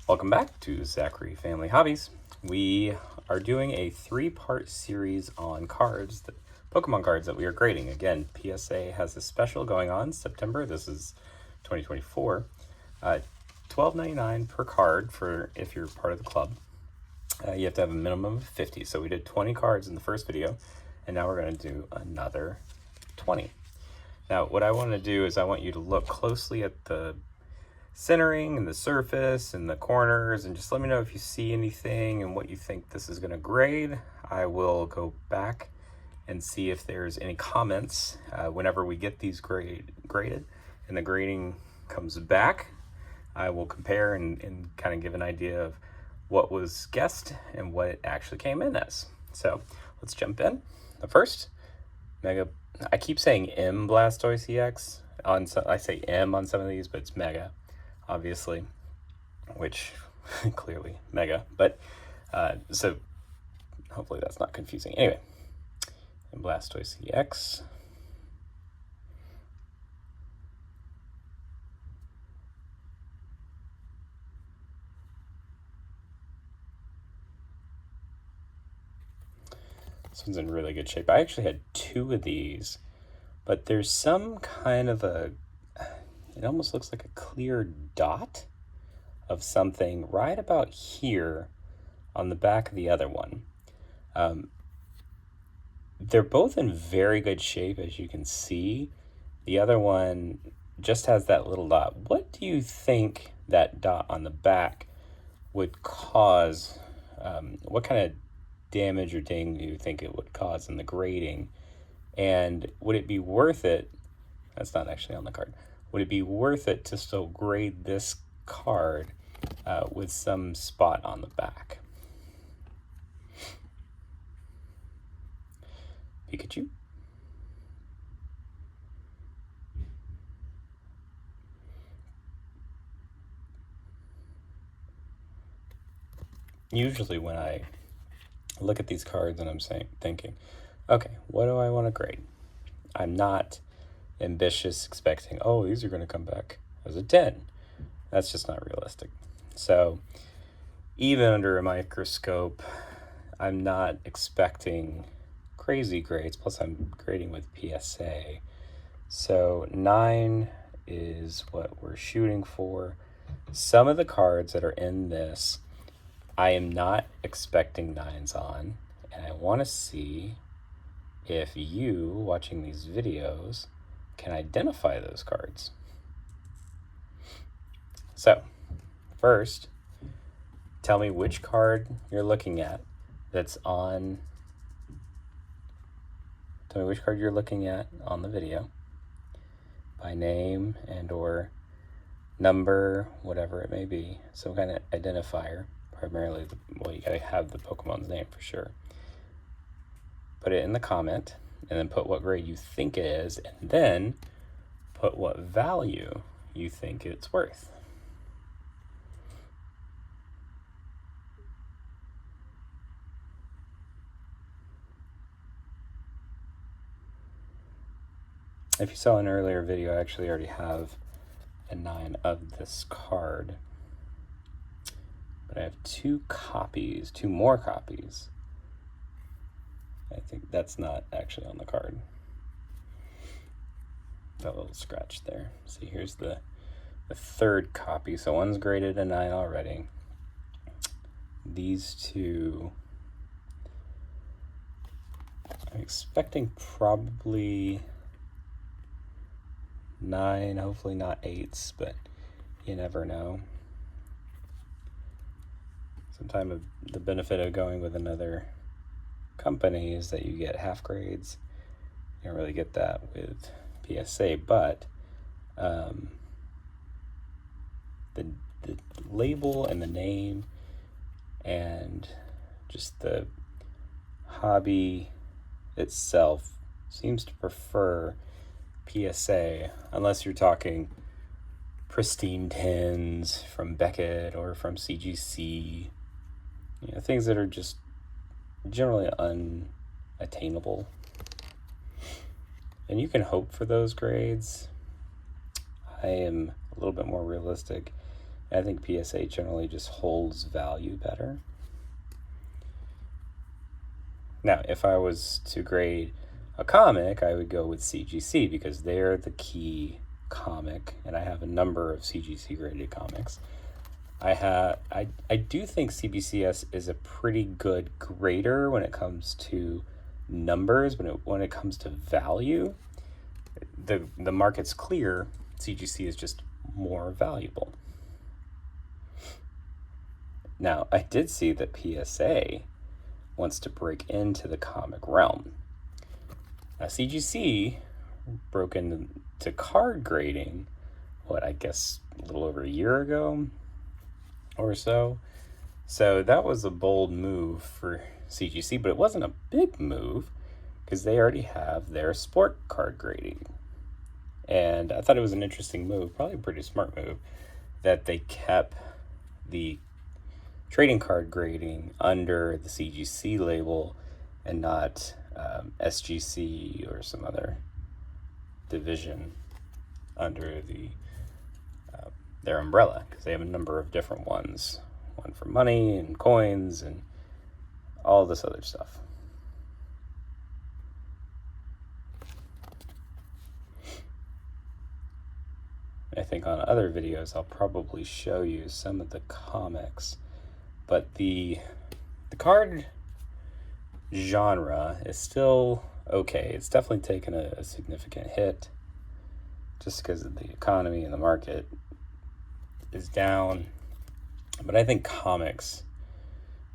Welcome back to Zachary Family Hobbies. We are doing a 3-part series on cards, Pokemon cards that we are grading. Again, PSA has a special going on September. This is 2024. $12.99 per card for if you're part of the club. You have to have a minimum of 50. So we did 20 cards in the first video, and now we're going to do another 20. Now, what I want to do is I want you to look closely at the centering and the surface and the corners, and just let me know if you see anything and what you think this is going to grade. I will go back and see if there's any comments whenever we get these graded and the grading comes back. I will compare and kind of give an idea of what was guessed and what it actually came in as. So let's jump in. The first Mega, I keep saying M Blastoise EX on some, I say M on some of these, but it's Mega, obviously, which clearly Mega, but so hopefully that's not confusing. Anyway, M Blastoise EX. This one's in really good shape. I actually had 2 of these, but there's some kind of it almost looks like a clear dot of something right about here on the back of the other one. They're both in very good shape, as you can see. The other one just has that little dot. What do you think that dot on the back would cause? What kind of damage or ding do you think it would cause in the grading? And would it be worth it? That's not actually on the card. Would it be worth it to still grade this card with some spot on the back? Pikachu. Usually when I look at these cards and I'm thinking, okay, what do I want to grade? I'm not ambitious expecting, oh, these are going to come back as a 10. That's just not realistic. So even under a microscope, I'm not expecting crazy grades. Plus I'm grading with PSA. So 9 is what we're shooting for. Some of the cards that are in this, I am not expecting 9s on, and I want to see if you, watching these videos, can identify those cards. So, first, tell me which card you're looking at that's on. Tell me which card you're looking at on the video by name and or number, whatever it may be, some kind of identifier. Primarily, well, you gotta have the Pokemon's name for sure. Put it in the comment, and then put what grade you think it is, and then put what value you think it's worth. If you saw an earlier video, I actually already have a 9 of this card. But I have 2 more copies. I think that's not actually on the card. That little scratch there. See, here's the 3rd copy. So one's graded a 9 already. These 2, I'm expecting probably 9, hopefully not 8s, but you never know. Sometimes the benefit of going with another company is that you get half grades. You don't really get that with PSA, but the label and the name and just the hobby itself seems to prefer PSA, unless you're talking pristine tins from Beckett or from CGC. You know, things that are just generally unattainable. And you can hope for those grades. I am a little bit more realistic I think PSA generally just holds value better. Now, if I was to grade a comic, I would go with CGC because they're the key comic, and I have a number of CGC graded comics. I do think CBCS is a pretty good grader when it comes to numbers, but when it comes to value, the market's clear. CGC is just more valuable. Now, I did see that PSA wants to break into the comic realm. Now, CGC broke into card grading, I guess a little over a year ago or so. So that was a bold move for CGC, but it wasn't a big move because they already have their sport card grading. And I thought it was an interesting move, probably a pretty smart move, that they kept the trading card grading under the CGC label and not SGC or some other division under their umbrella, because they have a number of different ones, one for money and coins and all this other stuff. I think on other videos I'll probably show you some of the comics, but the card genre is still okay. It's definitely taken a significant hit just because of the economy and the market is down. But I think comics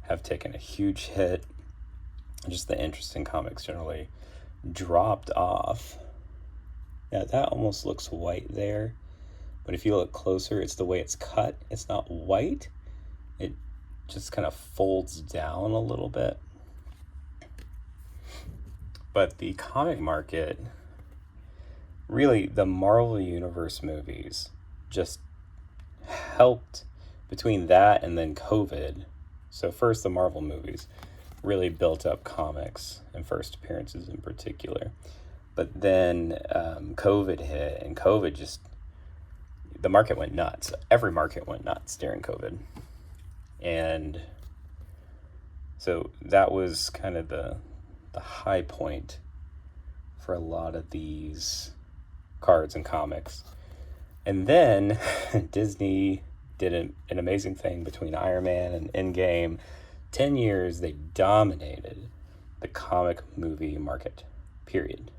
have taken a huge hit. Just the interest in comics generally dropped off. Now that almost looks white there, but if you look closer, it's the way it's cut. It's not white. It just kind of folds down a little bit. But the comic market, really, the Marvel Universe movies just helped between that and then COVID. So first, the Marvel movies really built up comics and first appearances in particular. But then COVID hit, and COVID just, the market went nuts. Every market went nuts during COVID. And so that was kind of the high point for a lot of these cards and comics. And then Disney did an amazing thing between Iron Man and Endgame. 10 years, they dominated the comic movie market, period.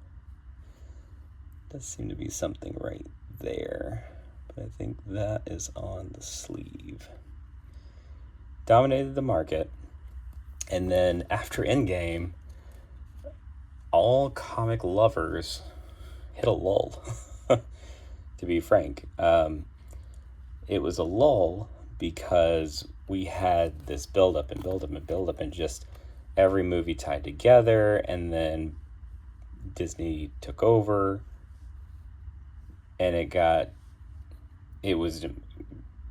Does seem to be something right there, but I think that is on the sleeve. Dominated the market, and then after Endgame, all comic lovers hit a lull, to be frank. It was a lull because we had this build-up and just every movie tied together, and then Disney took over, and it was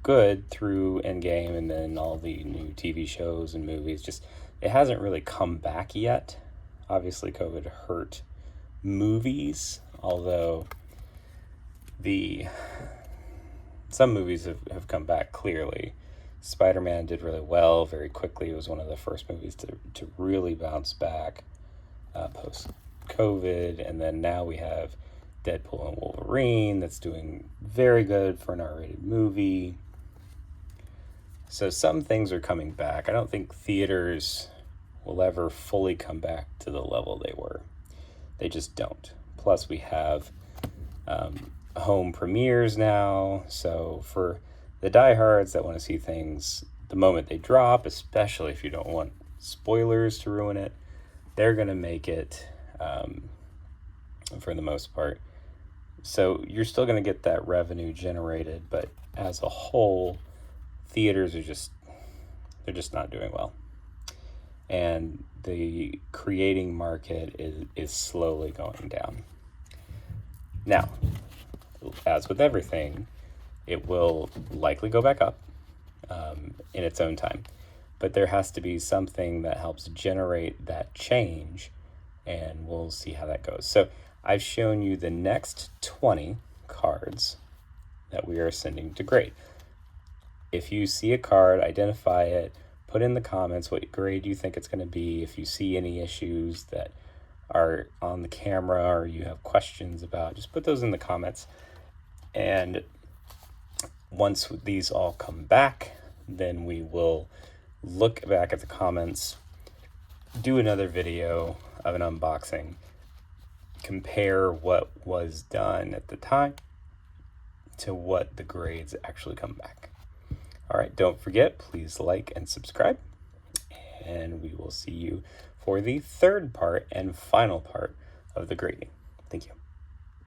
good through Endgame, and then all the new TV shows and movies. Just, it hasn't really come back yet. Obviously, COVID hurt movies, although some movies have come back clearly. Spider-Man did really well very quickly. It was one of the first movies to really bounce back post-COVID. And then now we have Deadpool and Wolverine that's doing very good for an R-rated movie. So some things are coming back. I don't think theaters will ever fully come back to the level they were. They just don't. Plus we have home premieres now. So for the diehards that want to see things the moment they drop, especially if you don't want spoilers to ruin it, they're going to make it for the most part. So you're still going to get that revenue generated, but as a whole, theaters are they're just not doing well. And the creating market is slowly going down. Now, as with everything, it will likely go back up in its own time. But there has to be something that helps generate that change, and we'll see how that goes. So I've shown you the next 20 cards that we are sending to grade. If you see a card, identify it, put in the comments what grade you think it's going to be. If you see any issues that are on the camera or you have questions about, just put those in the comments. And once these all come back, then we will look back at the comments, do another video of an unboxing, compare what was done at the time to what the grades actually come back. All right, don't forget, please like and subscribe, and we will see you for the third part and final part of the grading. Thank you.